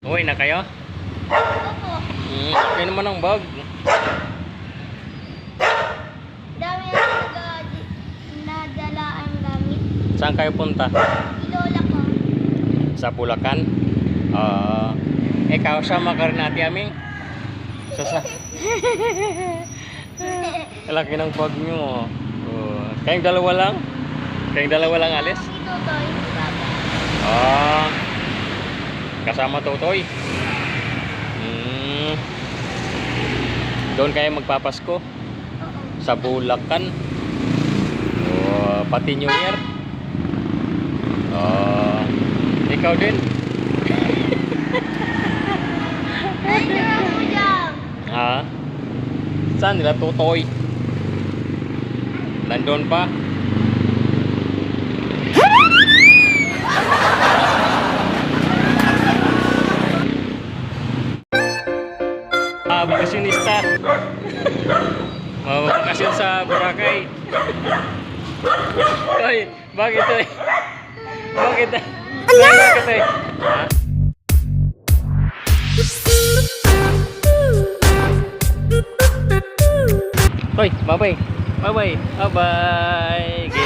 Uwi na kayo? Opo. Okay naman ang bag. Dami ang nadala ang gamit. Saan kayo punta? Ilola ko. Sa Bulacan? Ikaw, sama ka rin natin aming? Laki ng bag nyo. Kayong dalawa lang? Kayong dalawa lang alis? Ito to, yung baba. Kasama Totoy. Doon kayo magpapasko Oo. sa Bulacan. Pati New Year. Ikaw din. Ay, naman po dyan. Ha? Saan nila Totoy? Nandun pa? Bakasyonista. Bakasyon sa Boracay. Toy, bakit Toy? Bakit? Bakit Toy? Ha? Toy, bye-bye. Bye-bye. Bye-bye.